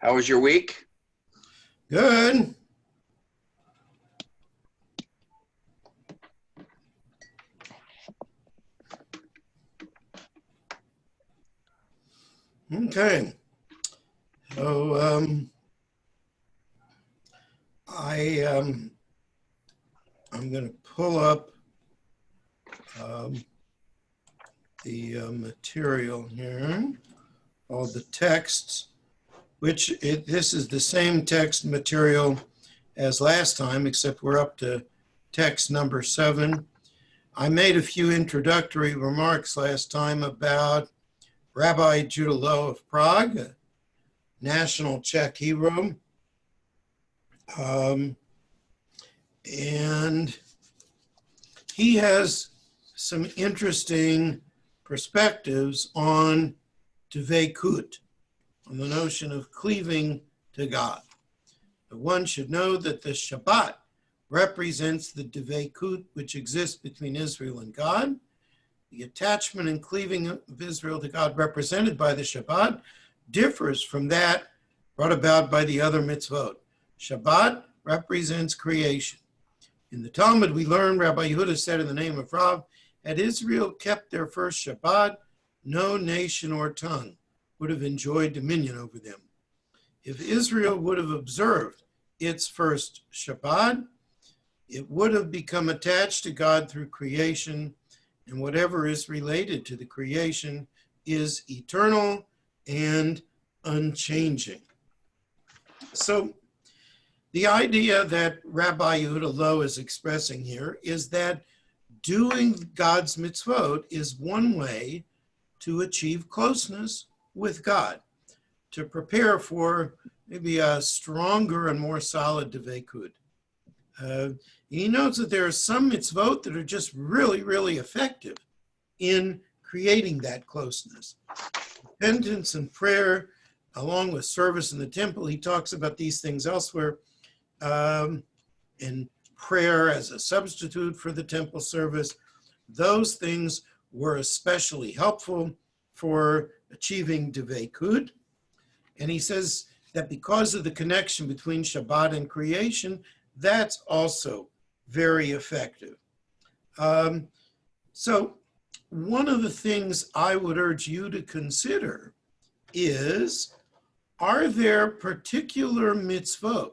How was your week? Good. Okay. So I'm going to pull up the material here, all the texts, this is the same text material as last time, except we're up to text number 7. I made a few introductory remarks last time about Rabbi Judah Loew of Prague, a national Czech hero. And he has some interesting perspectives on dveikut, on the notion of cleaving to God. But one should know that the Shabbat represents the dveikut which exists between Israel and God. The attachment and cleaving of Israel to God represented by the Shabbat differs from that brought about by the other mitzvot. Shabbat represents creation. In the Talmud, we learn, Rabbi Yehuda said in the name of Rav, had Israel kept their first Shabbat, no nation or tongue would have enjoyed dominion over them. If Israel would have observed its first Shabbat, it would have become attached to God through creation, and whatever is related to the creation is eternal and unchanging. So the idea that Rabbi Yehuda Loew is expressing here is that doing God's mitzvot is one way to achieve closeness with God, to prepare for maybe a stronger and more solid dveikut. He notes that there are some mitzvot that are just really, really effective in creating that closeness. Repentance and prayer, along with service in the temple, he talks about these things elsewhere, and prayer as a substitute for the temple service. Those things were especially helpful for achieving dveikut. And he says that because of the connection between Shabbat and creation, that's also very effective. So one of the things I would urge you to consider is, are there particular mitzvot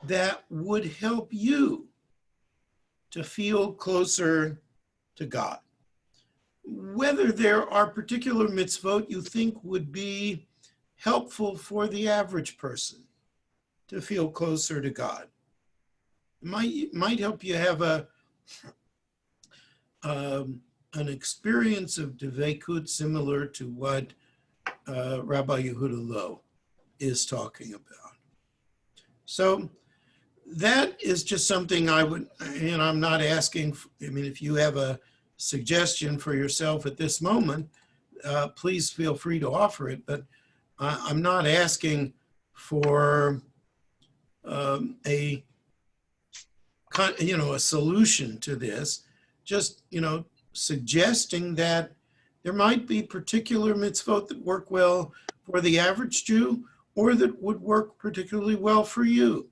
that would help you to feel closer to God? Whether there are particular mitzvot you think would be helpful for the average person to feel closer to God. It might help you have an experience of dveikut similar to what Rabbi Yehuda Loew is talking about. So that is just something I would, and I'm not asking, if you have a suggestion for yourself at this moment, please feel free to offer it, but I'm not asking for a solution to this, just, suggesting that there might be particular mitzvot that work well for the average Jew or that would work particularly well for you.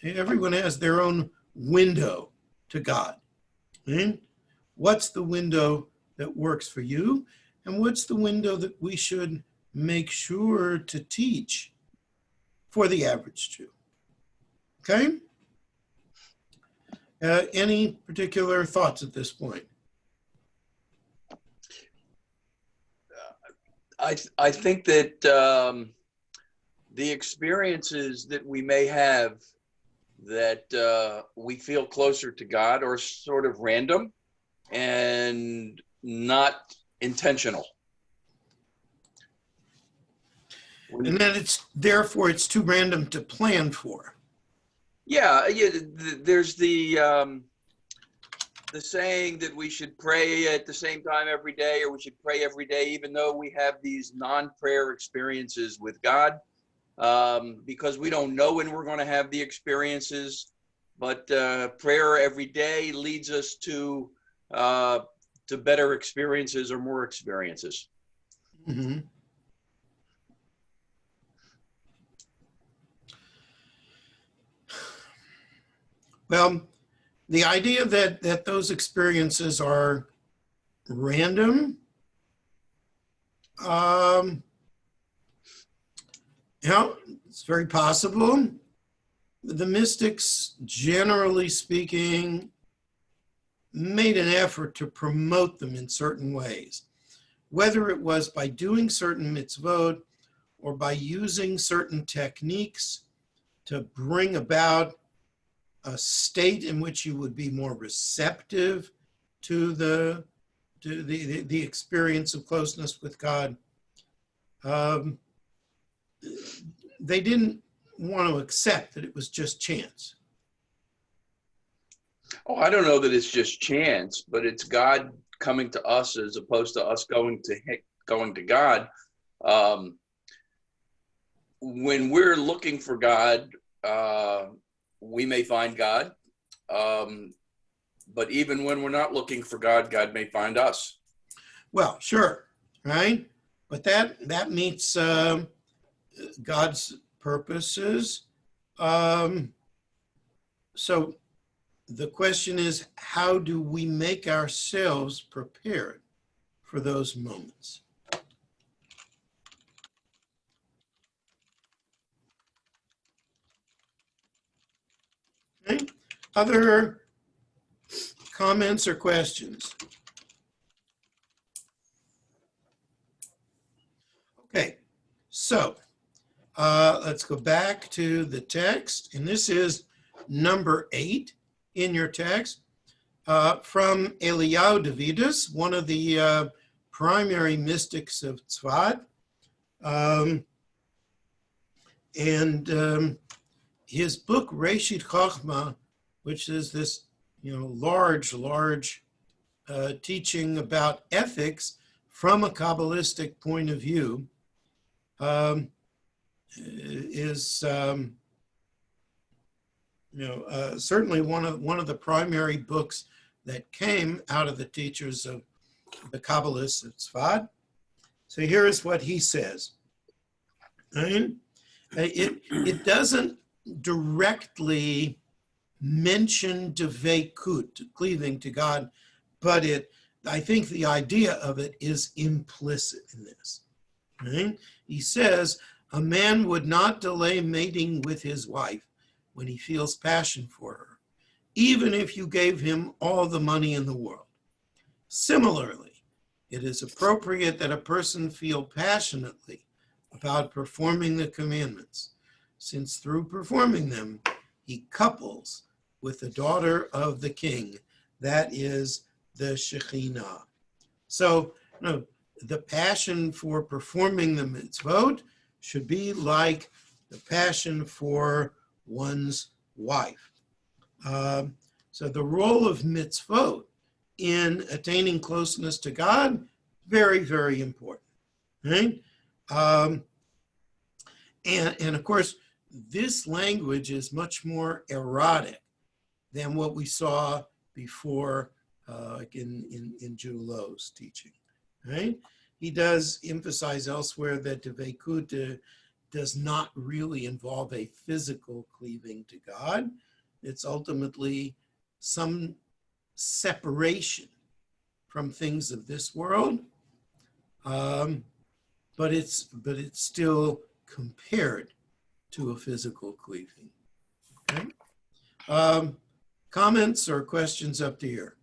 Everyone has their own window to God. Okay? What's the window that works for you? And what's the window that we should make sure to teach for the average Jew? Okay? Any particular thoughts at this point? I think that the experiences that we may have that we feel closer to God are sort of random and not intentional. And then therefore it's too random to plan for. Yeah, there's the saying that we should pray at the same time every day, or we should pray every day, even though we have these non-prayer experiences with God, because we don't know when we're going to have the experiences. But prayer every day leads us to better experiences or more experiences. Mm-hmm. Well, the idea that those experiences are random, it's very possible. The mystics, generally speaking, made an effort to promote them in certain ways, whether it was by doing certain mitzvot or by using certain techniques to bring about a state in which you would be more receptive to the experience of closeness with God. They didn't want to accept that it was just chance. Oh, I don't know that it's just chance, but it's God coming to us as opposed to us going to God. When we're looking for God, we may find God. But even when we're not looking for God, God may find us. Well, sure, right? But that meets God's purposes. So the question is, how do we make ourselves prepared for those moments? Okay. Other comments or questions? Okay, so let's go back to the text, and this is number 8 in your text from Eliyahu Davidus, one of the primary mystics of Tzfat, and his book Reshit Chochmah, which is this large teaching about ethics from a Kabbalistic point of view, is certainly one of the primary books that came out of the teachers of the Kabbalists of Tzfat. So here is what he says. Right? It doesn't directly mention deveikut, cleaving to God, but I think the idea of it is implicit in this. Right? He says, a man would not delay mating with his wife when he feels passion for her, even if you gave him all the money in the world. Similarly, it is appropriate that a person feel passionately about performing the commandments, since through performing them, he couples with the daughter of the king, that is the Shekhinah. So, the passion for performing the mitzvot should be like the passion for one's wife. So the role of mitzvot in attaining closeness to God, very, very important. Right? And of course, this language is much more erotic than what we saw before in Jude Low's teaching. Right? He does emphasize elsewhere that deveikut does not really involve a physical cleaving to God. It's ultimately some separation from things of this world, but it's still compared to a physical cleaving. Okay? Comments or questions up to here?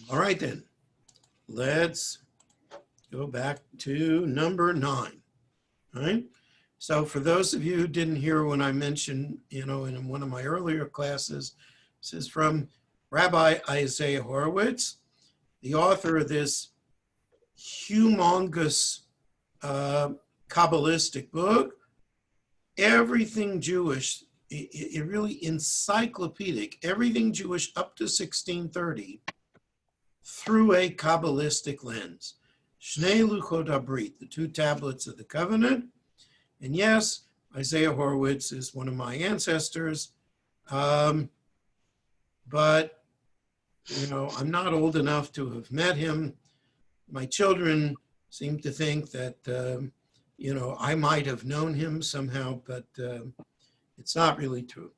All right then, let's go back to number 9. All right. So for those of you who didn't hear when I mentioned, in one of my earlier classes, this is from Rabbi Isaiah Horwitz, the author of this humongous Kabbalistic book, everything Jewish, it really encyclopedic, everything Jewish up to 1630 through a Kabbalistic lens. Shnei Luchot HaBrit, the 2 tablets of the covenant. And yes, Isaiah Horwitz is one of my ancestors, but I'm not old enough to have met him. My children seem to think that, I might have known him somehow, but it's not really true.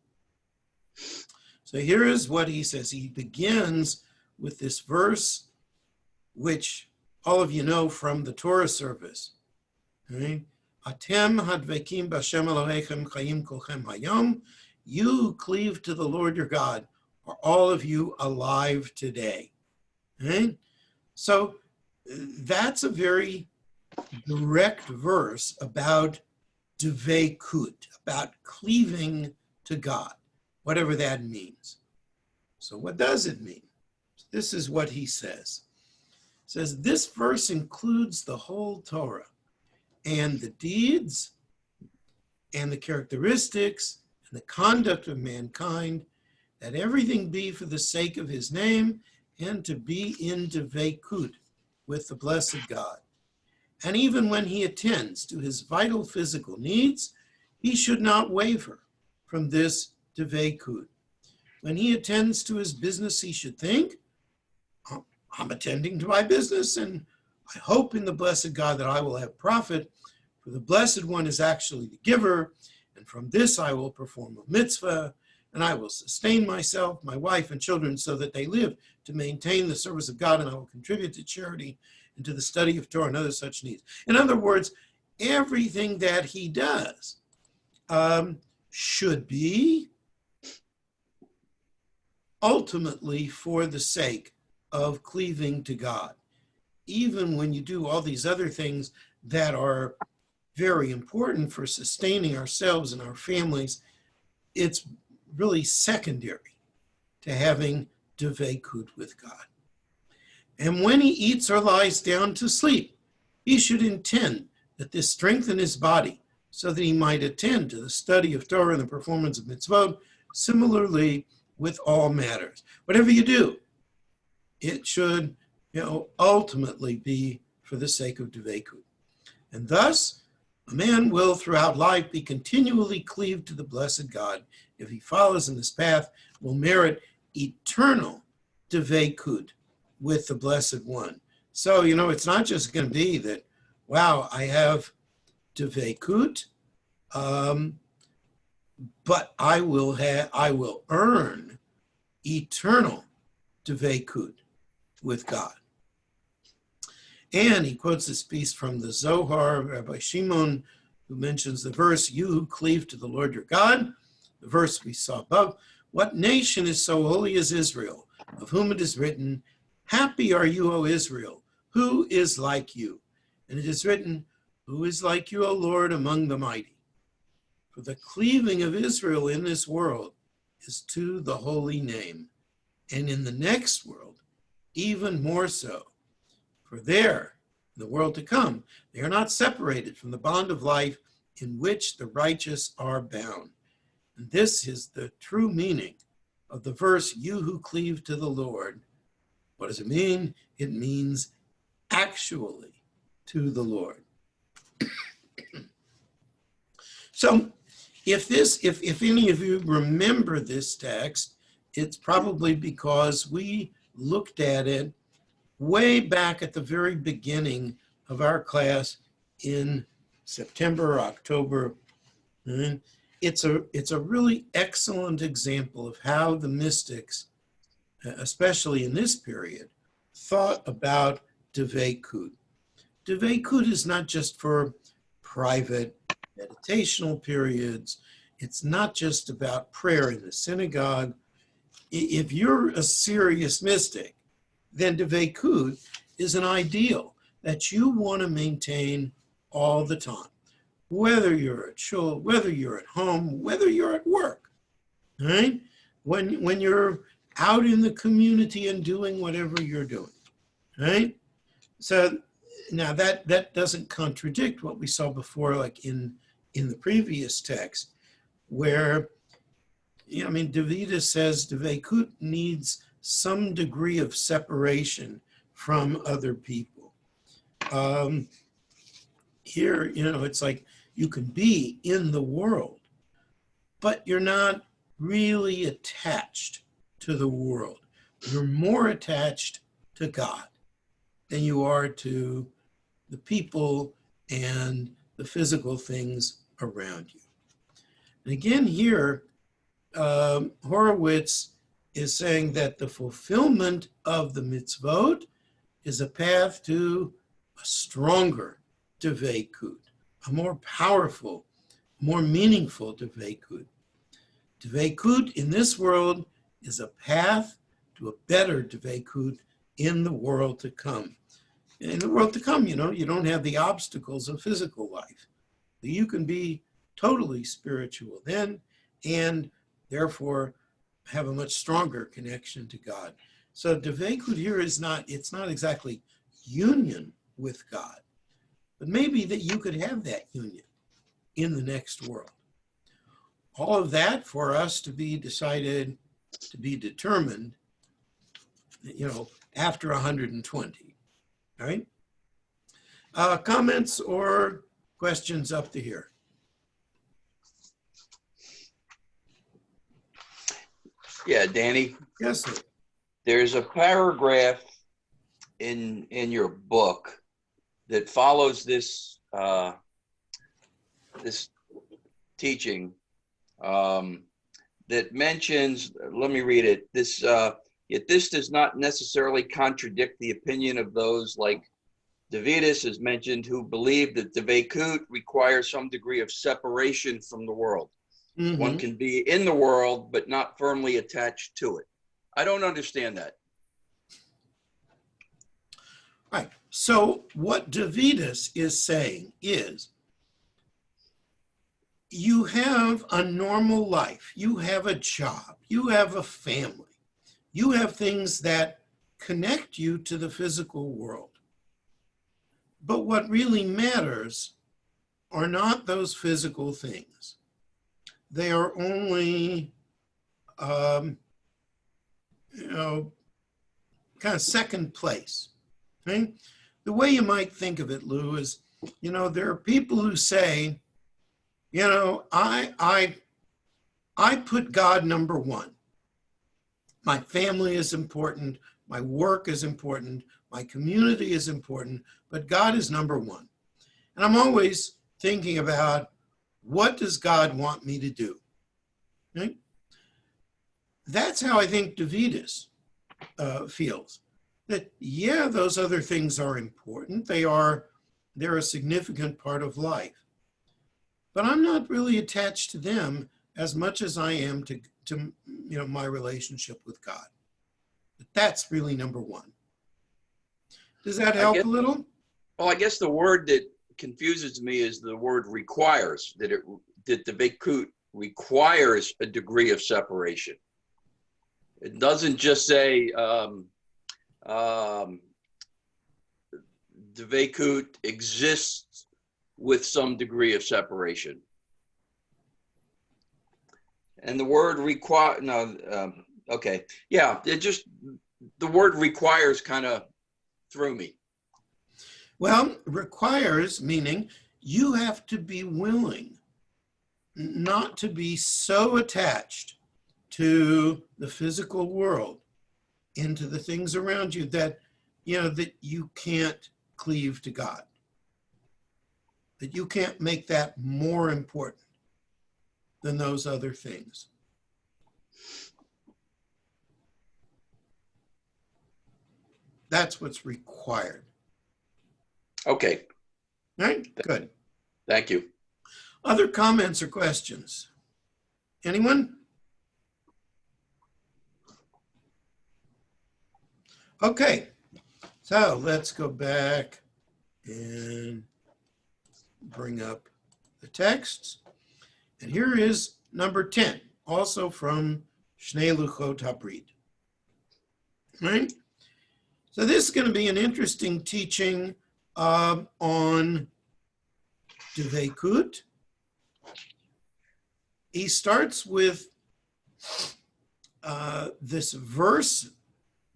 So here is what he says. He begins with this verse, which all of you know from the Torah service. Right? Atem hadvekim b'Hashem Elohechem chayim kolchem hayom. You who cleave to the Lord your God, are all of you alive today. Right? So that's a very direct verse about dveikut, about cleaving to God, whatever that means. So what does it mean? This is what he says. It says, this verse includes the whole Torah and the deeds and the characteristics and the conduct of mankind, that everything be for the sake of his name and to be in dveikut with the blessed God. And even when he attends to his vital physical needs, he should not waver from this dveikut. When he attends to his business, he should think, I'm attending to my business, and I hope in the blessed God that I will have profit, for the blessed one is actually the giver, and from this I will perform a mitzvah, and I will sustain myself, my wife, and children so that they live to maintain the service of God, and I will contribute to charity and to the study of Torah and other such needs. In other words, everything that he does should be ultimately for the sake of cleaving to God. Even when you do all these other things that are very important for sustaining ourselves and our families, it's really secondary to having dveikut with God. And when he eats or lies down to sleep, he should intend that this strengthen his body so that he might attend to the study of Torah and the performance of mitzvot. Similarly, with all matters, whatever you do, it should, ultimately be for the sake of dveikut. And thus, a man will throughout life be continually cleaved to the blessed God. If he follows in this path, will merit eternal dveikut with the Blessed One. So, it's not just going to be that, wow, I have dveikut, but I will earn eternal dveikut with God. And he quotes this piece from the Zohar, Rabbi Shimon, who mentions the verse, you who cleave to the Lord your God, the verse we saw above. What nation is so holy as Israel, of whom it is written, happy are you, O Israel, who is like you? And it is written, who is like you, O Lord, among the mighty? For the cleaving of Israel in this world is to the holy name, and in the next world, even more so. For there, in the world to come, they are not separated from the bond of life in which the righteous are bound. And this is the true meaning of the verse, you who cleave to the Lord. What does it mean? It means actually to the Lord. So if any of you remember this text, it's probably because we looked at it way back at the very beginning of our class in September or October. And it's a really excellent example of how the mystics, especially in this period, thought about dveikut. Dveikut is not just for private meditational periods. It's not just about prayer in the synagogue. If you're a serious mystic, then dveikut is an ideal that you want to maintain all the time, whether you're at shul, whether you're at home, whether you're at work, right? When you're out in the community and doing whatever you're doing, right? So now that doesn't contradict what we saw before, like in the previous text, where, Davida says dveikut needs some degree of separation from other people. Here, it's like you can be in the world, but you're not really attached to the world. You're more attached to God than you are to the people and the physical things around you. And again, here, Horwitz is saying that the fulfillment of the mitzvot is a path to a stronger dveikut, a more powerful, more meaningful dveikut. Dveikut in this world is a path to a better dveikut in the world to come. In the world to come, you don't have the obstacles of physical life. You can be totally spiritual then, and therefore have a much stronger connection to God. So dveikut here it's not exactly union with God, but maybe that you could have that union in the next world. All of that for us to be decided, to be determined, after 120, all right? Comments or questions up to here? Yeah, Danny. Yes, sir. There's a paragraph in your book that follows this this teaching that mentions. Let me read it. Yet this does not necessarily contradict the opinion of those like Davidus is mentioned, who believe that dveikut requires some degree of separation from the world. Mm-hmm. One can be in the world, but not firmly attached to it. I don't understand that. Right. So what Davidus is saying is, you have a normal life, you have a job, you have a family, you have things that connect you to the physical world. But what really matters are not those physical things. They are only, kind of second place. Okay? The way you might think of it, Lou, is, there are people who say, I put God number one. My family is important. My work is important. My community is important, but God is number one. And I'm always thinking about, what does God want me to do? Okay? That's how I think Davidus feels. That, yeah, those other things are important. They're a significant part of life. But I'm not really attached to them as much as I am to my relationship with God. But that's really number one. Does that help a little? Well, I guess the word that confuses me is the word requires, that the dveikut requires a degree of separation. It doesn't just say dveikut exists with some degree of separation. And the word require, okay. Yeah, the word requires kind of threw me. Well, requires meaning you have to be willing not to be so attached to the physical world, into the things around you, that you can't cleave to God, that you can't make that more important than those other things. That's what's required. Okay. All right, good. Thank you. Other comments or questions? Anyone? Okay, so let's go back and bring up the texts. And here is number 10, also from Shnei Luchot HaBrit. Right? So this is going to be an interesting teaching on dveikut. He starts with this verse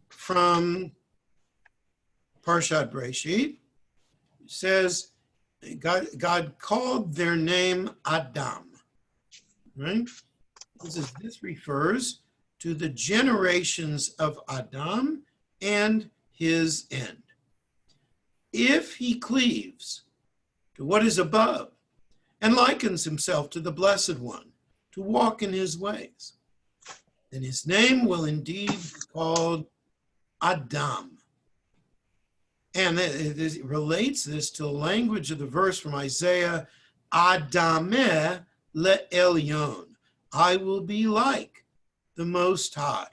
from Parshat Breshit. It says, God called their name Adam. Right? This refers to the generations of Adam and his end. if he cleaves to what is above and likens himself to the Blessed One, to walk in his ways, then his name will indeed be called Adam. And it relates this to the language of the verse from Isaiah, Adameh le'elyon. I will be like the Most High.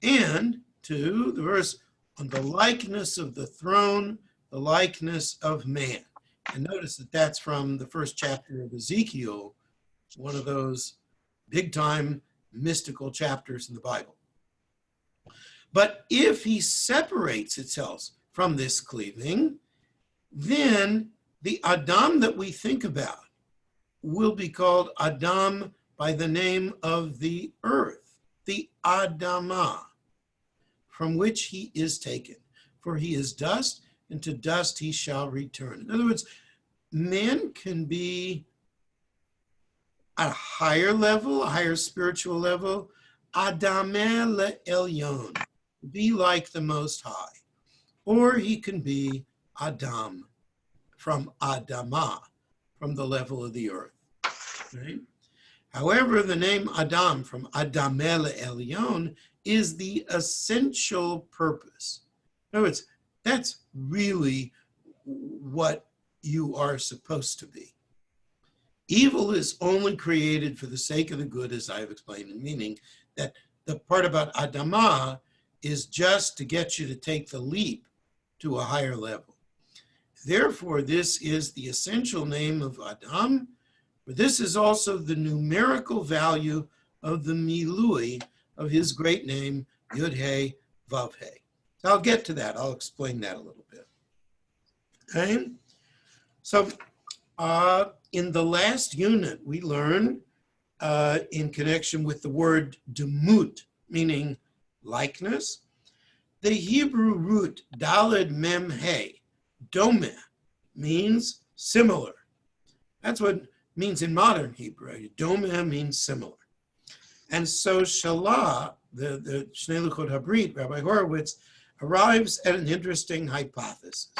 And to the verse on the likeness of the throne, the likeness of man. And notice that that's from the first chapter of Ezekiel, one of those big time mystical chapters in the Bible. But if he separates itself from this cleaving, then the Adam that we think about will be called Adam by the name of the earth, the Adamah, from which he is taken. For he is dust, and to dust he shall return. In other words, man can be at a higher level, a higher spiritual level, Adameh le'elyon, be like the Most High. Or he can be Adam, from Adamah, from the level of the earth. Right? However, the name Adam, from Adameh le'elyon, is the essential purpose. In other words, that's really what you are supposed to be. Evil is only created for the sake of the good, as I've explained, meaning that the part about Adamah is just to get you to take the leap to a higher level. Therefore, this is the essential name of Adam, but this is also the numerical value of the milui of his great name, Yud-He, Vav-He. So I'll get to that. I'll explain that a little bit. Okay? So in the last unit, we learned in connection with the word demut, meaning likeness, the Hebrew root daled mem he, dome, means similar. That's what it means in modern Hebrew. Dome means similar. And so Shalah, the Shnei Luchot Habrit, Rabbi Horwitz, arrives at an interesting hypothesis.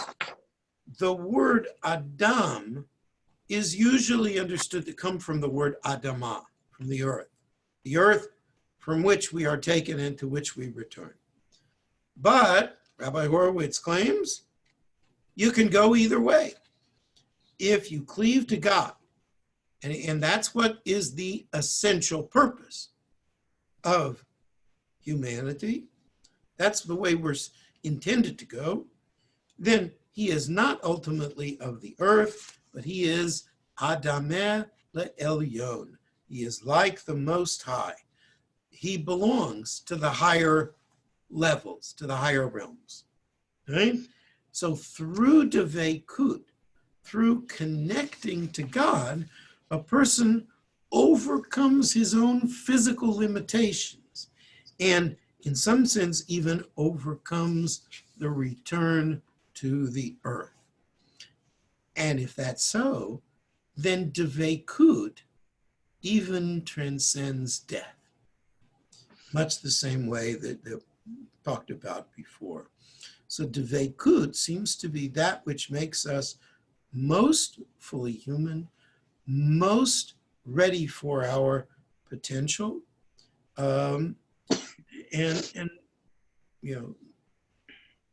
The word Adam is usually understood to come from the word Adamah, from the earth from which we are taken and to which we return. But Rabbi Horwitz claims you can go either way. If you cleave to God, and that's what is the essential purpose of humanity, that's the way we're intended to go, then he is not ultimately of the earth, but he is Adameh le'elyon. He is like the Most High. He belongs to the higher levels, to the higher realms. Right? So through Dveikut, through connecting to God, a person overcomes his own physical limitations and in some sense even overcomes the return to the earth. And if that's so, then Dveikut even transcends death, much the same way that we talked about before. So Dveikut seems to be that which makes us most fully human, most ready for our potential, and you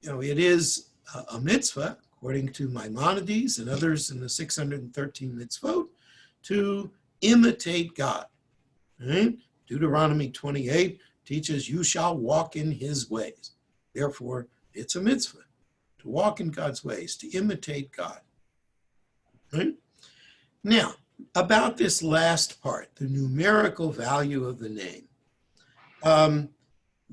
know, it is a mitzvah, according to Maimonides and others in the 613 mitzvot, to imitate God. Right? Deuteronomy 28 teaches you shall walk in his ways. Therefore, it's a mitzvah to walk in God's ways, to imitate God. Right? Now, about this last part, the numerical value of the name.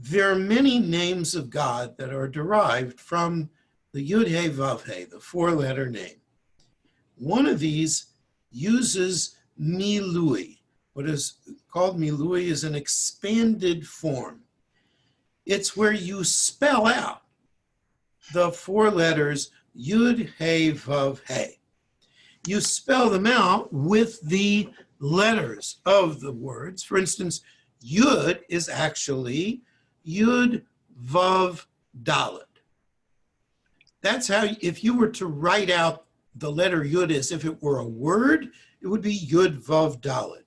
There are many names of God that are derived from the Yud-He Vav-He, the four-letter name. One of these uses milui. What is called milui is an expanded form. It's where you spell out the four letters Yud-He Vav-He. You spell them out with the letters of the words. For instance, Yud is actually Yud Vav Dalet. That's how, if you were to write out the letter Yud as if it were a word, it would be Yud Vav Dalet.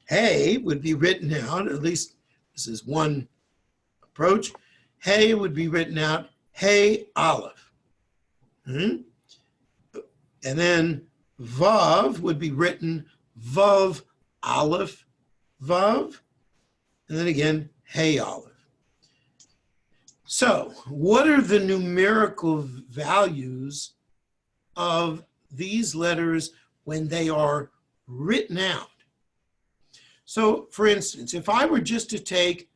Hey would be written out, at least this is one approach. Hey would be written out, Hey Aleph. And then Vav would be written Vav Aleph Vav. And then again, Hey Aleph. So what are the numerical values of these letters when they are written out? So for instance, if I were just to take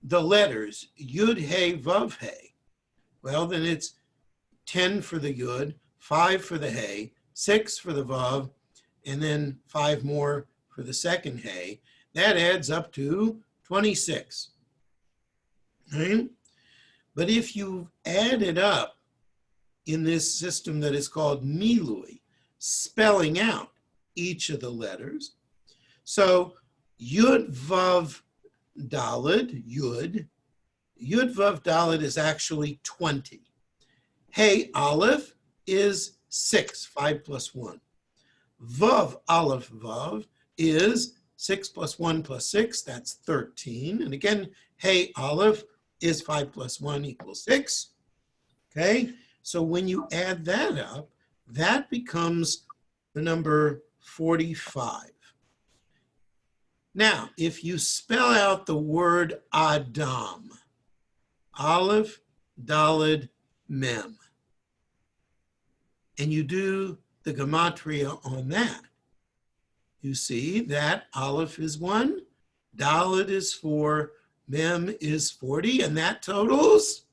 the letters Yud, Hey, Vav, Hey, well, then it's 10 for the Yud, 5 for the Hey, 6 for the Vav, and then 5 more for the second Hey. That adds up to 26. Right? But if you add it up in this system that is called Milui, spelling out each of the letters, so Yud Vav Daled, Yud Vav Daled is actually 20. Hey Aleph is 6, 5 plus 1. Vav Aleph Vav is 6 plus 1 plus 6, that's 13. And again, Hey Aleph is 5 plus 1 equals 6. Okay, so when you add that up, that becomes the number 45. Now, if you spell out the word Adam, Aleph, Daled, Mem, and you do the gematria on that, you see that Aleph is 1, Daled is 4, Mem is 40, and that totals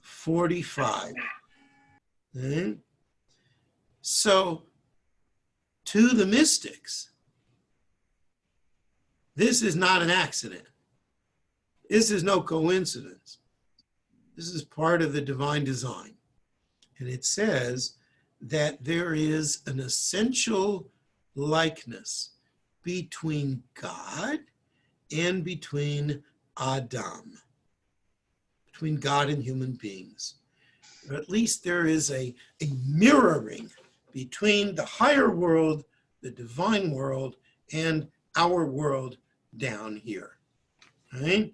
45. Okay. So, to the mystics, this is not an accident. This is no coincidence. This is part of the divine design. And it says that there is an essential likeness between God and between Adam, between God and human beings. Or at least there is a mirroring between the higher world, the divine world, and our world down here, right?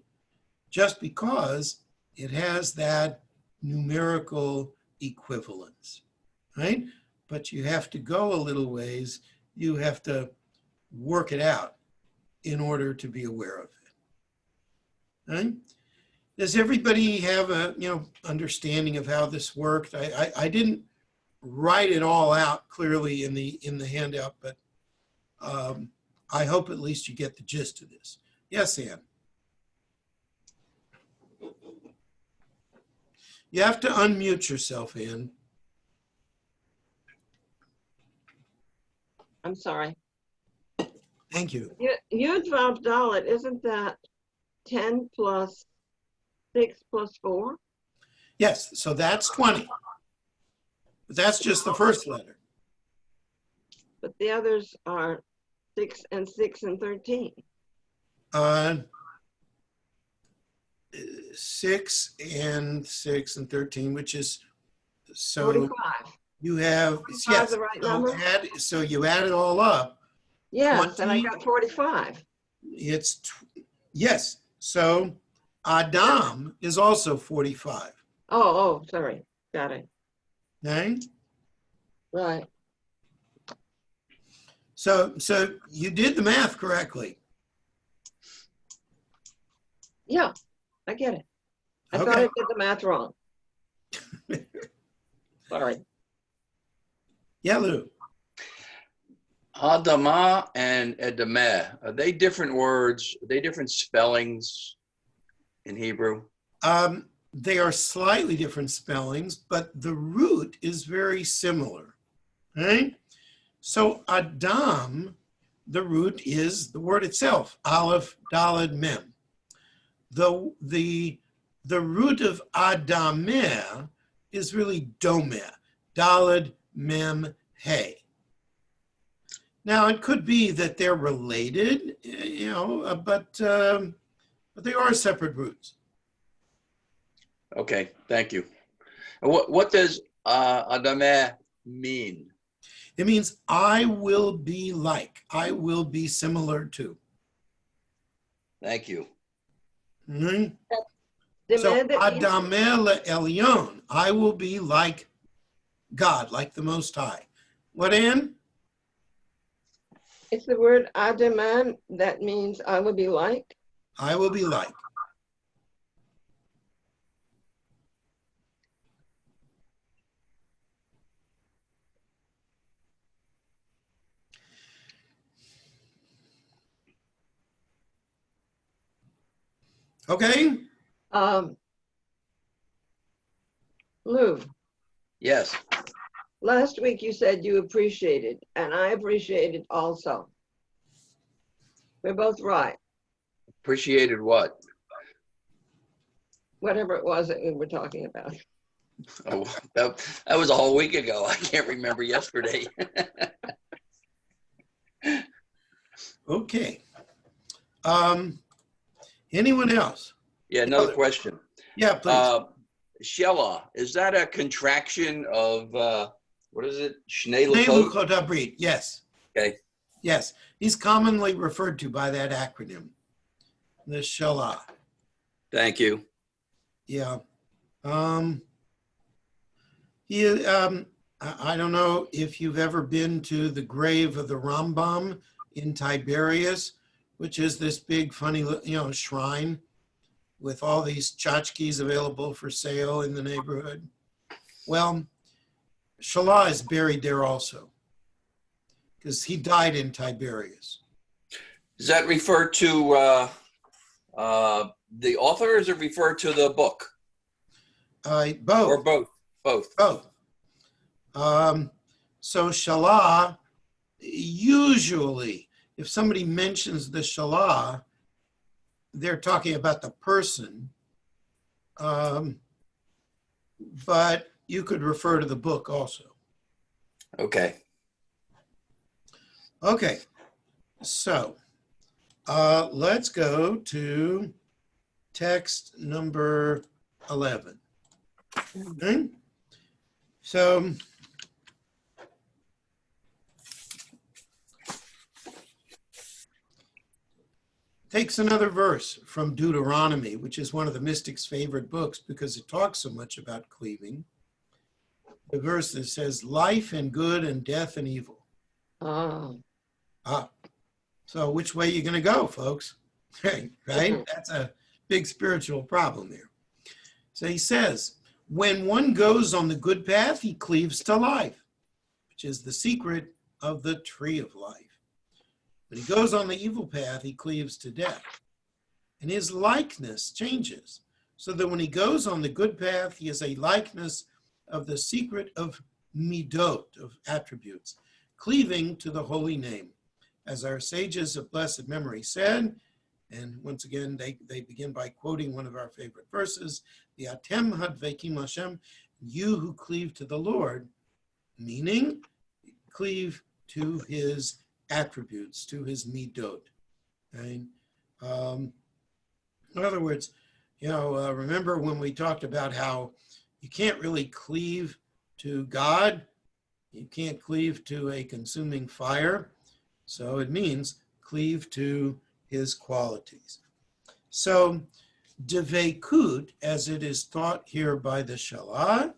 Just because it has that numerical equivalence, right? But you have to go a little ways. You have to work it out in order to be aware of it, right? Does everybody have a understanding of how this worked? I didn't write it all out clearly in the handout, but I hope at least you get the gist of this. Yes, Ann. You have to unmute yourself, Ann. I'm sorry. Thank you. Yud Vav Dalet, isn't that 10 plus 6 plus 4? Yes, so that's 20. But that's just the first letter. But the others are 6 and 6 and 13. 6 and 6 and 13, which is, so 45. you have, 45 yes, the right so number? so you add it all up. Yes, 20, and I got 45. Yes, so Adam is also 45. Oh, sorry. Got it. Okay? Right. So you did the math correctly. Yeah, I get it. I thought Okay. I did the math wrong. Sorry. Yeah, Lou. Adama and Edameh, are they different words? Are they different spellings in Hebrew? They are slightly different spellings, but the root is very similar. Right? So Adam, the root is the word itself, Aleph, Daled, Mem. The root of Adameh is really Domeh, Daled, Mem, Hey. Now, it could be that they're related, but they are separate roots. Okay, thank you. And what does Adameh mean? It means I will be like, I will be similar to. Thank you. Mhm. The So man that means Adameh Elyon, I will be like God, like the Most High. What, Ann? it's the word Adaman that means I will be like. I will be like. Okay? Lou, Yes. last week you said you appreciated, and I appreciated also. We're both right, Appreciated what? whatever it was that we were talking about. Oh, that was a whole week ago. I can't remember yesterday. Okay. Anyone else? Yeah, another question. Yeah, please. Shelah, is that a contraction of, what is it? Shnei Shnei Lakot? Luchot Habrit, yes. Okay, Yes. He's commonly referred to by that acronym, the Shelah. thank you. Yeah. I don't know if you've ever been to the grave of the Rambam in Tiberias, which is this big, funny, shrine with all these tchotchkes available for sale in the neighborhood. Well, Shelah is buried there also because he died in Tiberias. Does that refer to the author, or does it refer to the book? Both. Or both? Both. Both. So Shelah, usually, if somebody mentions the Shelah, they're talking about the person, but you could refer to the book also. Okay. Okay, so let's go to text number 11. Okay? So takes another verse from Deuteronomy, which is one of the mystics' favorite books because it talks so much about cleaving. The verse that says, life and good and death and evil. So which way are you going to go, folks? Right? That's a big spiritual problem there. So he says, when one goes on the good path, he cleaves to life, which is the secret of the tree of life. When he goes on the evil path, he cleaves to death. And his likeness changes, so that when he goes on the good path, he is a likeness of the secret of midot, of attributes, cleaving to the holy name. As our sages of blessed memory said, and once again, they begin by quoting one of our favorite verses, the Atem Hadvekim Hashem, you who cleave to the Lord, meaning cleave to his attributes, to his midot. Right? In other words, remember when we talked about how you can't really cleave to God, you can't cleave to a consuming fire, so it means cleave to his qualities. So, Dveikut, as it is taught here by the Shelah,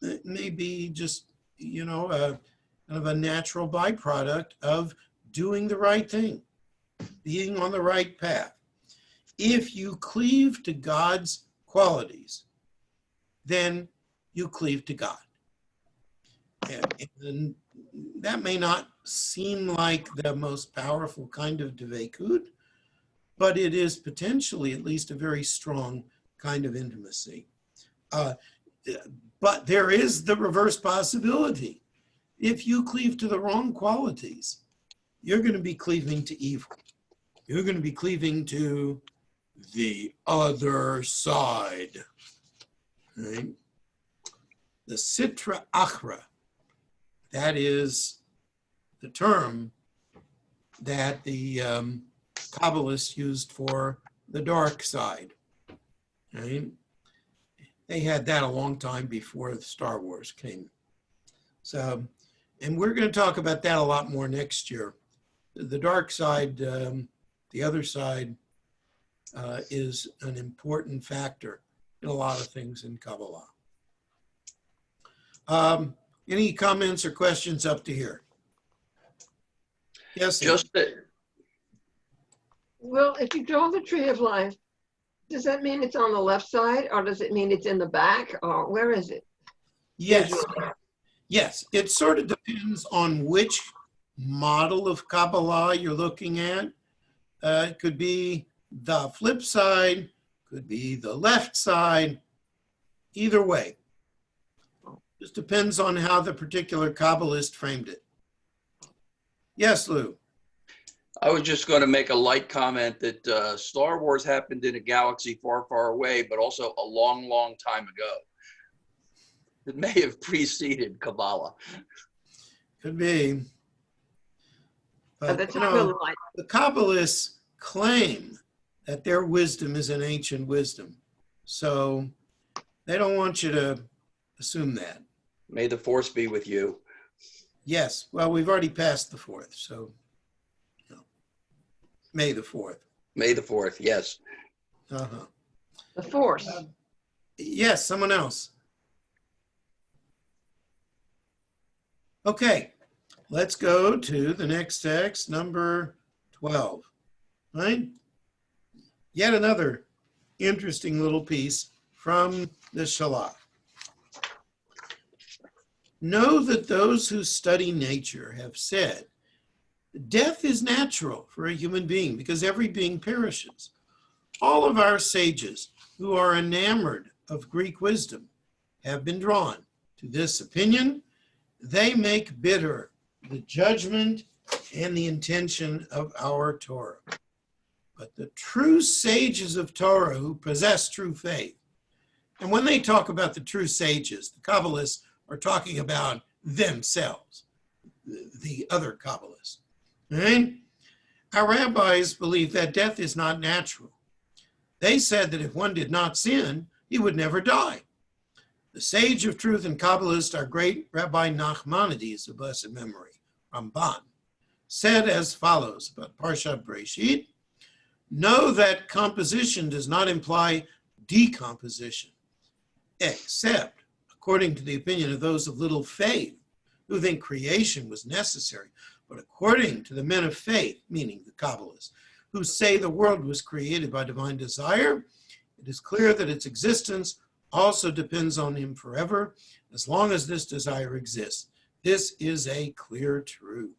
it may be just, kind of a natural byproduct of doing the right thing, being on the right path. If you cleave to God's qualities, then you cleave to God. And that may not seem like the most powerful kind of dveikut, but it is potentially at least a very strong kind of intimacy. But there is the reverse possibility. If you cleave to the wrong qualities, you're going to be cleaving to evil. You're going to be cleaving to the other side. Right? The Sitra Achra, that is the term that the Kabbalists used for the dark side. Right? They had that a long time before Star Wars came. So, and we're going to talk about that a lot more next year. The dark side, the other side, is an important factor in a lot of things in Kabbalah. Any comments or questions up to here? Yes. Just that, Well, if you draw the tree of life, does that mean it's on the left side, or does it mean it's in the back, or where is it? Yes. Visually? Yes. It sort of depends on which model of Kabbalah you're looking at. It could be the flip side, could be the left side, either way. Just depends on how the particular Kabbalist framed it. Yes, Lou. I was just going to make a light comment that Star Wars happened in a galaxy far, far away, but also a long, long time ago. It may have preceded Kabbalah. Could be. At the But, time of life. the Kabbalists claim that their wisdom is an ancient wisdom. So they don't want you to assume that. May the force be with you. Yes. Well, we've already passed the 4th. So May the 4th. May the 4th, yes. Uh-huh. The force. Yes, someone else. Okay, let's go to the next text, number 12. Right? Yet another interesting little piece from the Shalach. Know that those who study nature have said, death is natural for a human being because every being perishes. All of our sages who are enamored of Greek wisdom have been drawn to this opinion. They make bitter the judgment and the intention of our Torah. But the true sages of Torah who possess true faith, and when they talk about the true sages, the Kabbalists are talking about themselves, the other Kabbalists. Right? Our rabbis believe that death is not natural. They said that if one did not sin, he would never die. The sage of truth and Kabbalist, our great Rabbi Nachmanides, of blessed memory, Ramban, said as follows about Parshat Breshit: know that composition does not imply decomposition, except according to the opinion of those of little faith, who think creation was necessary. But according to the men of faith, meaning the Kabbalists, who say the world was created by divine desire, it is clear that its existence also depends on him forever, as long as this desire exists. This is a clear truth.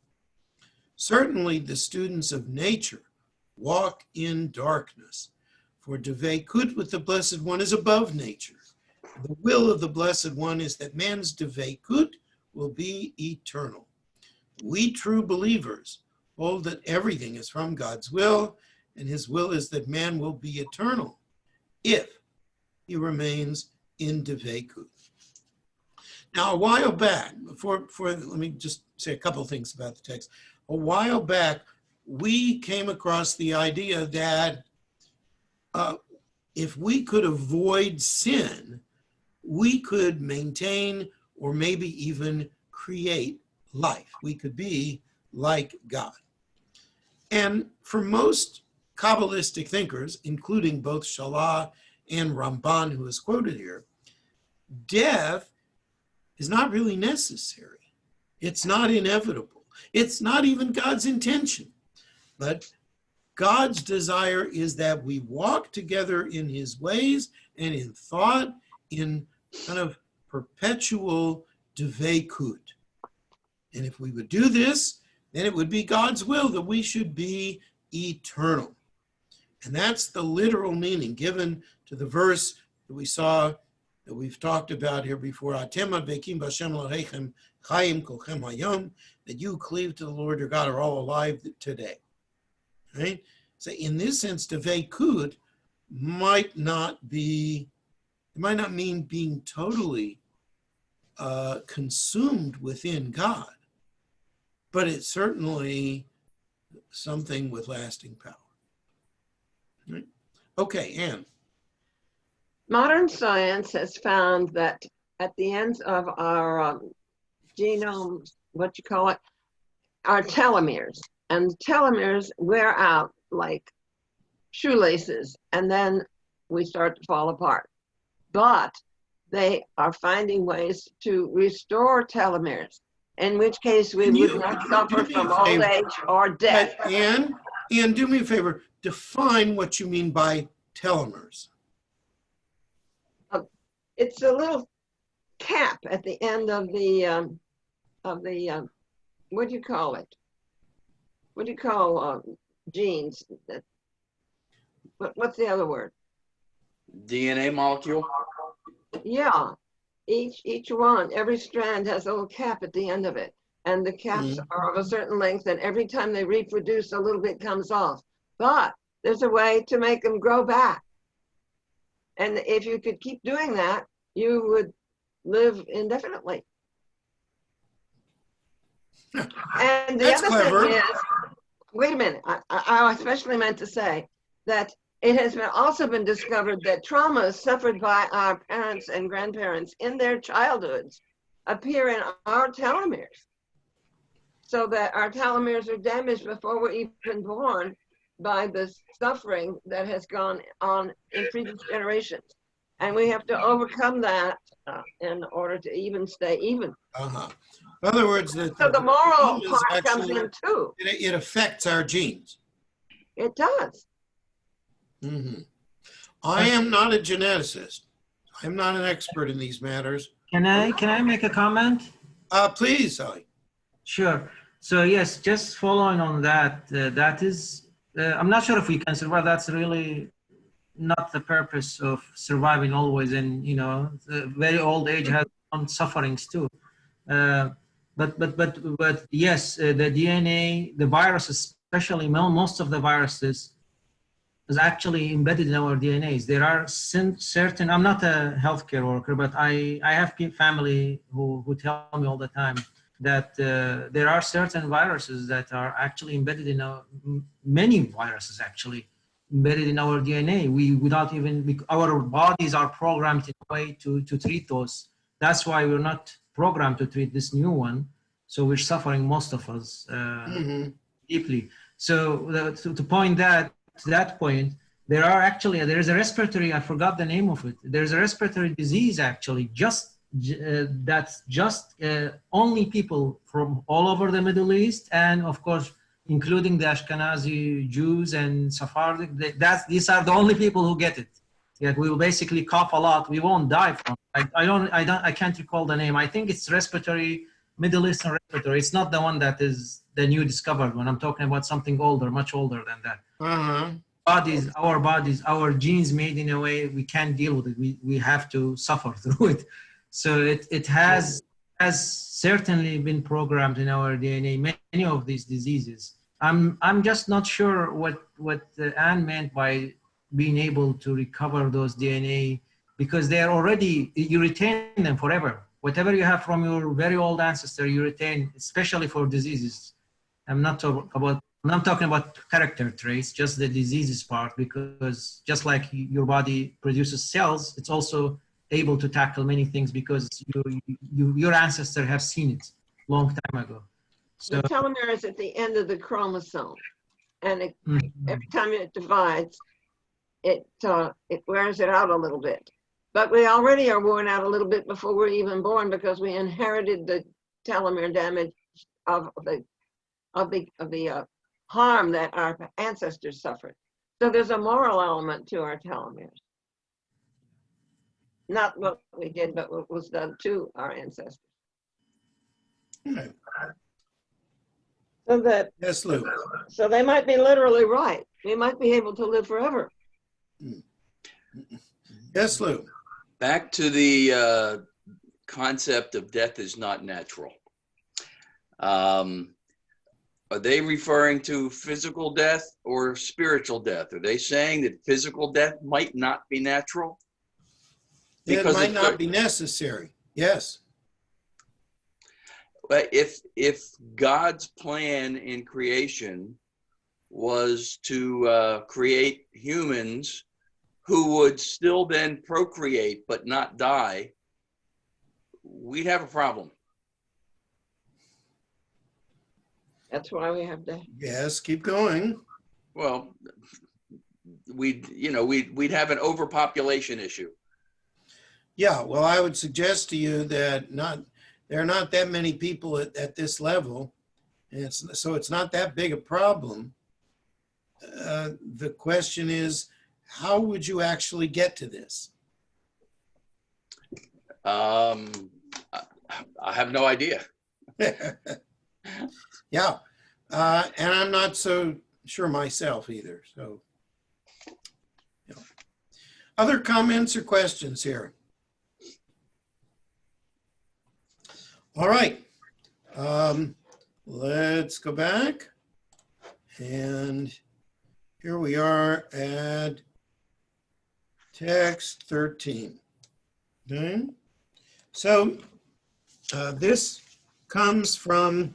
Certainly, the students of nature walk in darkness, for Dveikut with the Blessed One is above nature. The will of the Blessed One is that man's Dveikut will be eternal. We true believers hold that everything is from God's will, and his will is that man will be eternal if he remains in Dveikut. Now, a while back, let me just say a couple of things about the text. A while back, we came across the idea that if we could avoid sin, we could maintain or maybe even create life. We could be like God. And for most Kabbalistic thinkers, including both Shalah and Ramban, who is quoted here, death is not really necessary. It's not inevitable. It's not even God's intention. But God's desire is that we walk together in his ways and in thought, in kind of perpetual dveikut. And if we would do this, then it would be God's will that we should be eternal. And that's the literal meaning given to the verse that we saw, that we've talked about here before. Atem advekim b'Hashem Elohechem chayim kolchem hayom, that you cleave to the Lord your God are all alive today. Right? So in this sense, dveikut might not mean being totally consumed within God, but it's certainly something with lasting power. Right? Okay, Anne. Modern science has found that at the ends of our genome, what you call it, our telomeres, and telomeres wear out like shoelaces, and then we start to fall apart. But they are finding ways to restore telomeres, in which case we would not suffer from old age or death. Anne, do me a favor. Define what you mean by telomeres. It's a little cap at the end of the what do you call it? What do you call genes? What's the other word? DNA molecule. Yeah, each one, every strand has a little cap at the end of it, and the caps are of a certain length, and every time they reproduce, a little bit comes off. But there's a way to make them grow back, and if you could keep doing that, you would live indefinitely. And the That's other clever. thing is, wait a minute, I especially meant to say that it has also been discovered that traumas suffered by our parents and grandparents in their childhoods appear in our telomeres, so that our telomeres are damaged before we're even born by the suffering that has gone on in previous generations. And we have to overcome that in order to even stay even. Uh-huh. In other words, So the moral is part comes actually, in too. it affects our genes. It does. Mm-hmm. I am not a geneticist. I'm not an expert in these matters. Can I make a comment? Please, Sally. Sure. So yes, just following on that, that is, I'm not sure if we can survive. That's really not the purpose of surviving always. And, you know, the very old age has some sufferings too. But yes, the DNA, the viruses, especially most of the viruses, is actually embedded in our DNAs. There are certain, I'm not a healthcare worker, but I have family who tell me all the time that there are certain viruses that are actually embedded in many viruses actually embedded in our DNA. Without even, our bodies are programmed in a way to treat those. That's why we're not programmed to treat this new one. So we're suffering, most of us, deeply. So to point that, to that point, there is a respiratory, I forgot the name of it. There's a respiratory disease actually, that's just only people from all over the Middle East, and of course, including the Ashkenazi Jews and Sephardic, these are the only people who get it. Yet we will basically cough a lot. We won't die from it. I can't recall the name. I think it's respiratory, Middle Eastern respiratory. It's not the one that is the new discovered one. I'm talking about something older, much older than that. Our bodies, our genes made in a way we can't deal with it. We have to suffer through it. So it has certainly been programmed in our DNA, many of these diseases. I'm just not sure what Anne meant by being able to recover those DNA, because they are already, you retain them forever. Whatever you have from your very old ancestor, you retain, especially for diseases. I'm not talking about character traits, just the diseases part, because just like your body produces cells, it's also able to tackle many things because your ancestor have seen it long time ago. So the telomere is at the end of the chromosome, and every time it divides, it wears it out a little bit. But we already are worn out a little bit before we're even born, because we inherited the telomere damage of the harm that our ancestors suffered. So there's a moral element to our telomeres. Not what we did, but what was done to our ancestors. So that, Yes, Lou. so they might be literally right. We might be able to live forever. Yes, Lou. Back to the concept of death is not natural. Are they referring to physical death or spiritual death? Are they saying that physical death might not be natural? Because it might not be necessary. Yes. But if God's plan in creation was to create humans who would still then procreate but not die, we'd have a problem. That's why we have to. Yes, keep going. Well, we'd have an overpopulation issue. Yeah, well, I would suggest to you that there are not that many people at this level, and so it's not that big a problem. The question is, how would you actually get to this? I have no idea. Yeah, and I'm not so sure myself either. So, other comments or questions here? All right, let's go back, and here we are at text 13. Okay, so this comes from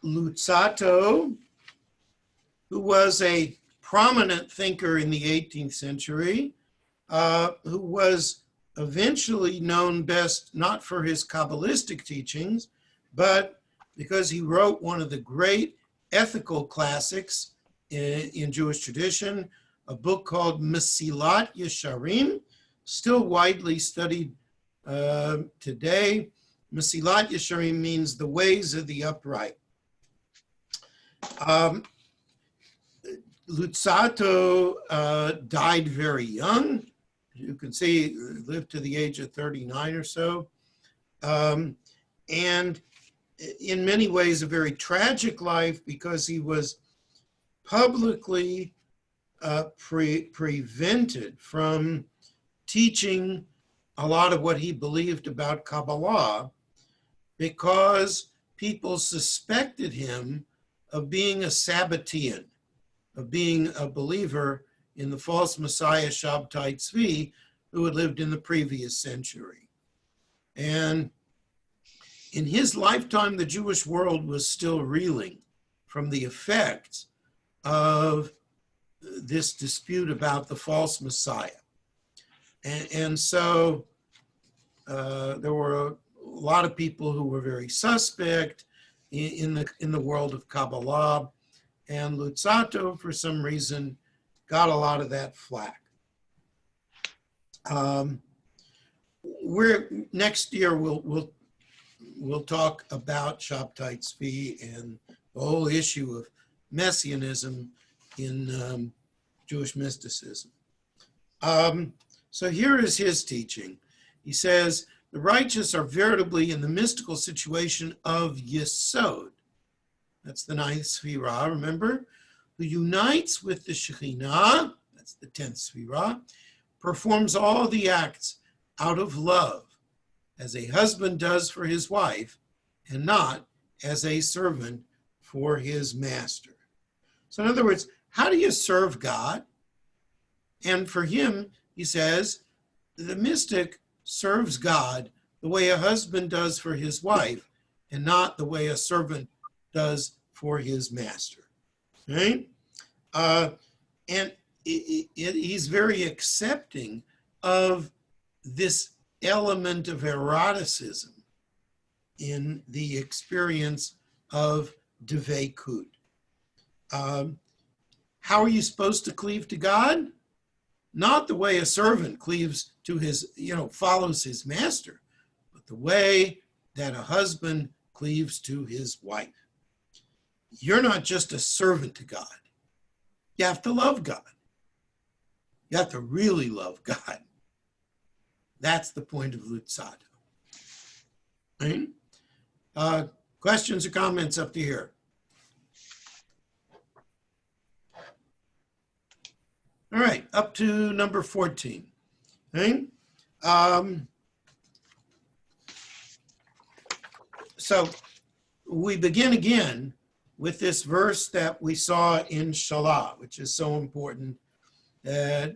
Luzzatto, who was a prominent thinker in the 18th century, who was eventually known best not for his Kabbalistic teachings, but because he wrote one of the great ethical classics in Jewish tradition, a book called Mesilat Yesharim, still widely studied today. Mesilat Yesharim means the ways of the upright. Luzzatto died very young. You can see he lived to the age of 39 or so. And in many ways, a very tragic life because he was publicly prevented from teaching a lot of what he believed about Kabbalah because people suspected him of being a Sabbatean, of being a believer in the false Messiah Shabtai Tzvi, who had lived in the previous century. And in his lifetime, the Jewish world was still reeling from the effects of this dispute about the false Messiah. And so there were a lot of people who were very suspect in the world of Kabbalah, and Luzzatto, for some reason, got a lot of that flack. Next year we'll talk about Shabtai Tzvi and the whole issue of messianism in Jewish mysticism. So here is his teaching. He says, the righteous are veritably in the mystical situation of Yesod. That's the ninth Sphira, remember? Who unites with the Shekhinah, that's the 10th Sphira, performs all the acts out of love, as a husband does for his wife, and not as a servant for his master. So in other words, how do you serve God? And for him, he says, the mystic serves God the way a husband does for his wife, and not the way a servant does for his master. Right? And he's very accepting of this element of eroticism in the experience of Dveikut. How are you supposed to cleave to God? Not the way a servant cleaves to his, follows his master, but the way that a husband cleaves to his wife. You're not just a servant to God. You have to love God. You have to really love God. That's the point of Luzzatto. Right? Questions or comments up to here? All right, up to number 14. Okay? So we begin again with this verse that we saw in Shalah, which is so important, that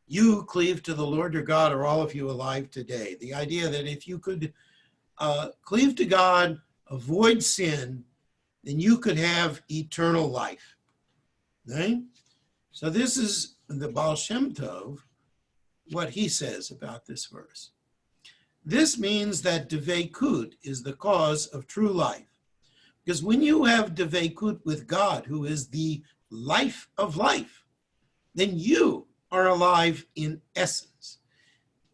you cleave to the Lord your God, are all of you alive today. The idea that if you could cleave to God, avoid sin, then you could have eternal life. Okay? So this is the Baal Shem Tov, what he says about this verse. This means that Dveikut is the cause of true life. Because when you have Dveikut with God, who is the life of life, then you are alive in essence.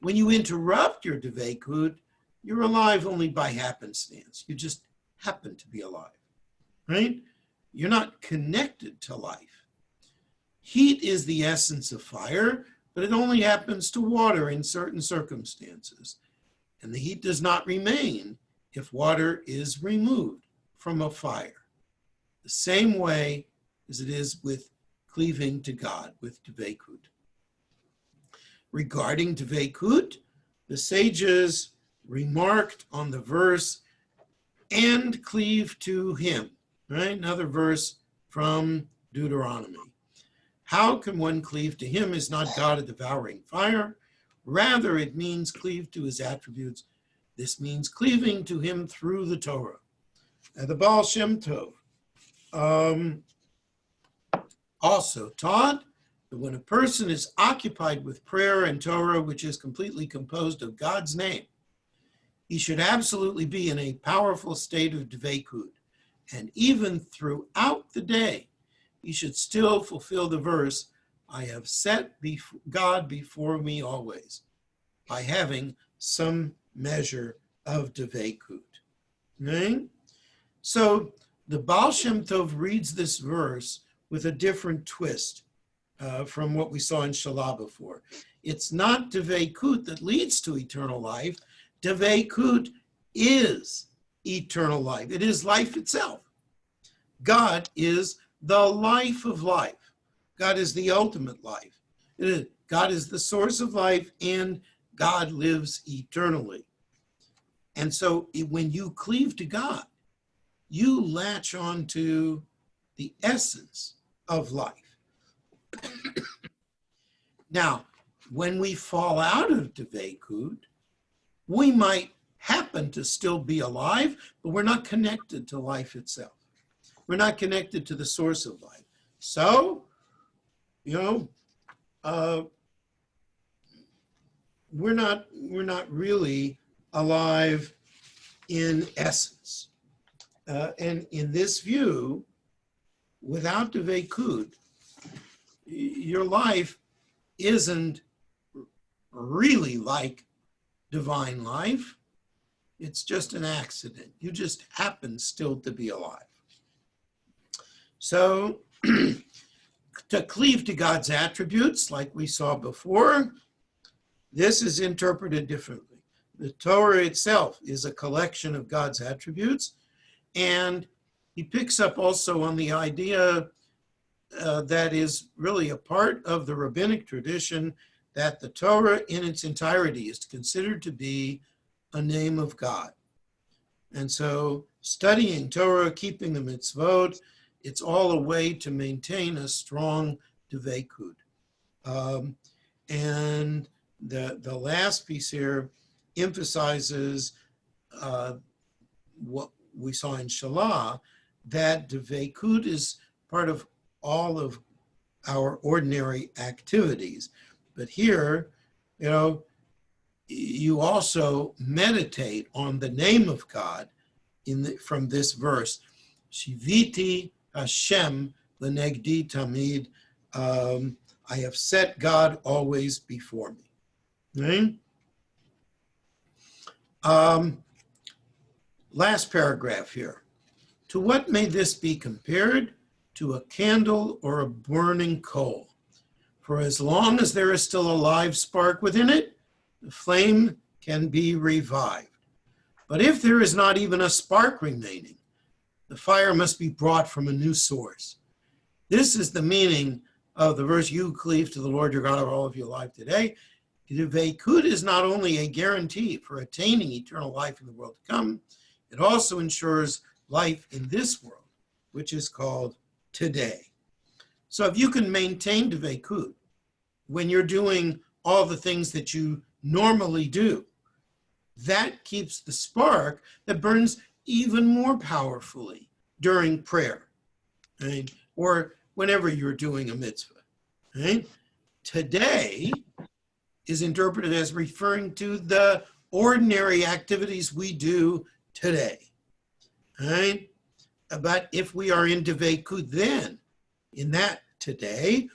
When you interrupt your Dveikut, you're alive only by happenstance. You just happen to be alive, right? You're not connected to life. Heat is the essence of fire, but it only happens to water in certain circumstances. And the heat does not remain if water is removed from a fire. The same way as it is with cleaving to God, with Dveikut. Regarding Dveikut, the sages remarked on the verse, and cleave to him, right? Another verse from Deuteronomy. How can one cleave to him? Is not God a devouring fire? Rather, it means cleave to his attributes. This means cleaving to him through the Torah. And the Baal Shem Tov also taught that when a person is occupied with prayer and Torah, which is completely composed of God's name, he should absolutely be in a powerful state of dveikut. And even throughout the day, he should still fulfill the verse, I have set God before me always, by having some measure of dveikut. Okay? So the Baal Shem Tov reads this verse with a different twist from what we saw in Shalah before. It's not dveikut that leads to eternal life. Dveikut is eternal life. It is life itself. God is the life of life. God is the ultimate life. God is the source of life, and God lives eternally. And so when you cleave to God, you latch on to the essence of life. Now, when we fall out of dveikut, we might happen to still be alive, but we're not connected to life itself. We're not connected to the source of life. So, we're not really alive in essence. And in this view, without dveikut, your life isn't really like divine life. It's just an accident. You just happen still to be alive. So to cleave to God's attributes, like we saw before, this is interpreted differently. The Torah itself is a collection of God's attributes, and he picks up also on the idea that is really a part of the rabbinic tradition, that the Torah in its entirety is considered to be a name of God. And so studying Torah, keeping the mitzvot, it's all a way to maintain a strong dveikut. And the last piece here emphasizes what we saw in Shalah, that dveikut is part of all of our ordinary activities. But here, you also meditate on the name of God from this verse. Shiviti Hashem lenegdi tamid. I have set God always before me. Okay? Last paragraph here. To what may this be compared? To a candle or a burning coal. For as long as there is still a live spark within it, the flame can be revived. But if there is not even a spark remaining, the fire must be brought from a new source. This is the meaning of the verse, you cleave to the Lord your God of all of your life today. Dveikut is not only a guarantee for attaining eternal life in the world to come, it also ensures life in this world, which is called today. So if you can maintain dveikut when you're doing all the things that you normally do, that keeps the spark that burns even more powerfully during prayer, right? Or whenever you're doing a mitzvah. Right? today is interpreted as referring to the ordinary activities we do today. All right? But if we are in Dveikut then, in that today,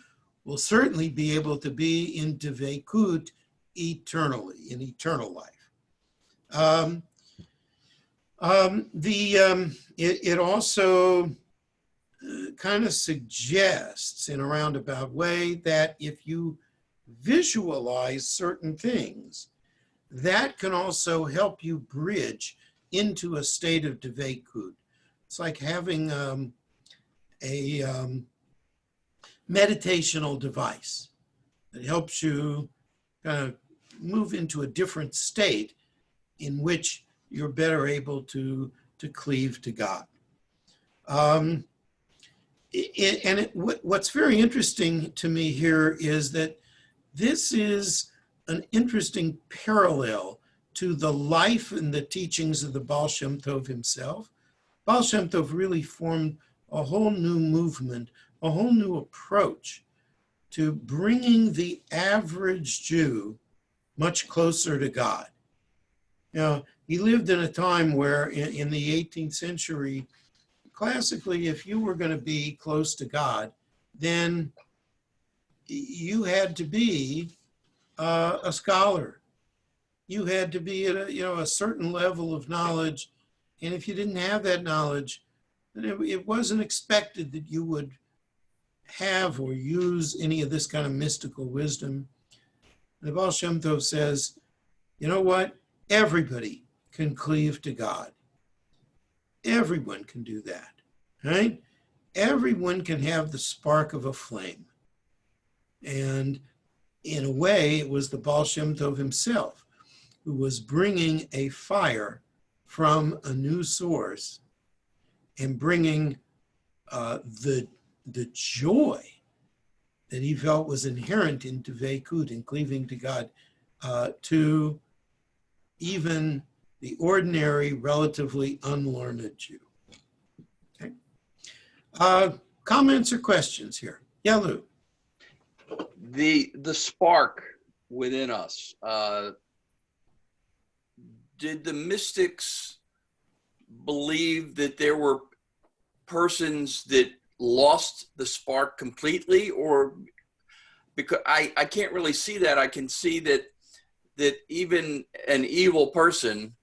we'll certainly be able to be in Dveikut eternally, in eternal life. It also kind of suggests in a roundabout way that if you visualize certain things, that can also help you bridge into a state of Dveikut. It's like having a meditational device that helps you kind of move into a different state in which you're better able to cleave to God. What's very interesting to me here is that this is an interesting parallel to the life and the teachings of the Baal Shem Tov himself. Baal Shem Tov really formed a whole new movement, a whole new approach to bringing the average Jew much closer to God. Now, he lived in a time where in the 18th century, classically, if you were going to be close to God, then you had to be a scholar. You had to be at a certain level of knowledge. And if you didn't have that knowledge, then it wasn't expected that you would have or use any of this kind of mystical wisdom. The Baal Shem Tov says, you know what? Everybody can cleave to God. Everyone can do that, right? Everyone can have the spark of a flame. And in a way, it was the Baal Shem Tov himself who was bringing a fire from a new source and bringing the joy that he felt was inherent in Dveikut, in cleaving to God, to even the ordinary, relatively unlearned Jew. Okay. Comments or questions here? Yeah, Lou. The spark within us. Did the mystics believe that there were persons that lost the spark completely, or because I can't really see that. I can see that even an evil person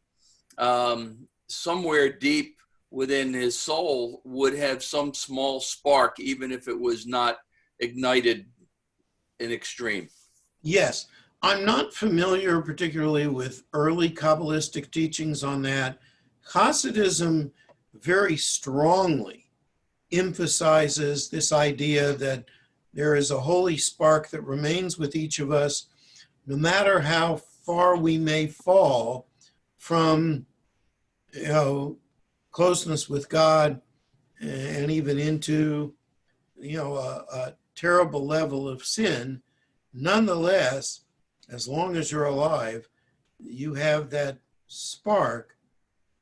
somewhere deep within his soul would have some small spark, even if it was not ignited in extreme. Yes. I'm not familiar particularly with early Kabbalistic teachings on that. Hasidism very strongly emphasizes this idea that there is a holy spark that remains with each of us, no matter how far we may fall from, closeness with God and even into, a terrible level of sin. Nonetheless, as long as you're alive, you have that spark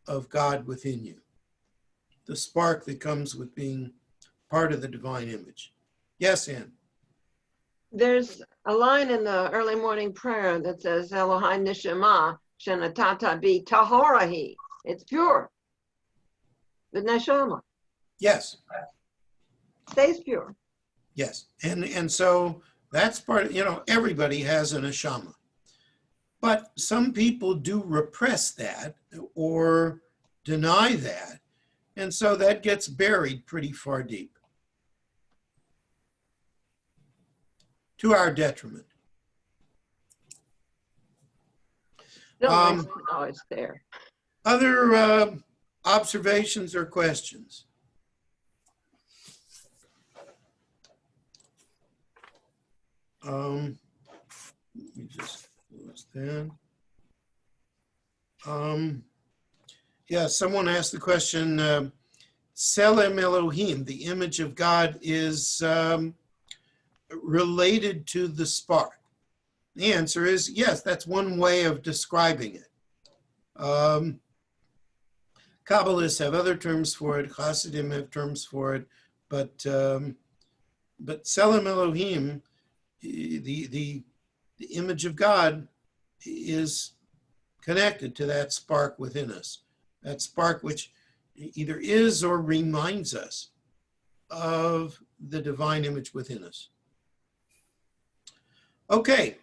of God within you. The spark that comes with being part of the divine image. Yes, Ann? There's a line in the early morning prayer that says, Elohai neshama shenatata bi tahorahi. It's pure. The neshama Yes. stays pure. Yes. And so that's part of, everybody has an neshama. But some people do repress that or deny that. And so that gets buried pretty far deep, to our detriment. No, it's there. Other observations or questions? Let me just close that. Yeah, someone asked the question, Selem Elohim, the image of God, is related to the spark. The answer is yes, that's one way of describing it. Kabbalists have other terms for it, Hasidim have terms for it, but Selem Elohim the image of God is connected to that spark within us, that spark which either is or reminds us of the divine image within us. Okay,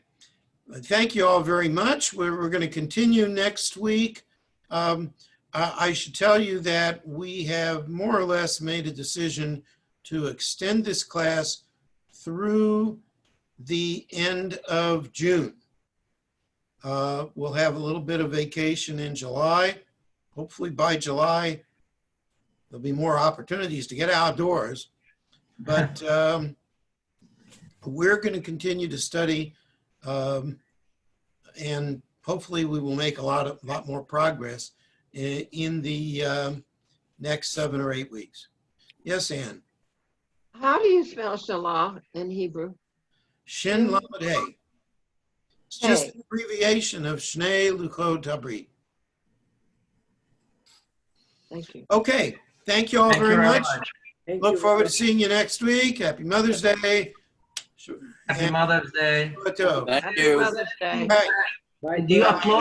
thank you all very much. We're going to continue next week. I should tell you that we have more or less made a decision to extend this class through the end of June. We'll have a little bit of vacation in July. Hopefully by July, there'll be more opportunities to get outdoors. But we're going to continue to study, and hopefully we will make a lot more progress in the next 7 or 8 weeks. Yes, Ann? How do you spell Shalah in Hebrew? Shin Lamed Hey. It's just an abbreviation of Shnei Luchot Habrit. Thank you. Okay, thank you all Thank you very much. Thank Look you. forward to seeing you next week. Happy Mother's Day. Happy Mother's Day. Tov. Thank Happy you. Mother's Day. Bye. Do you upload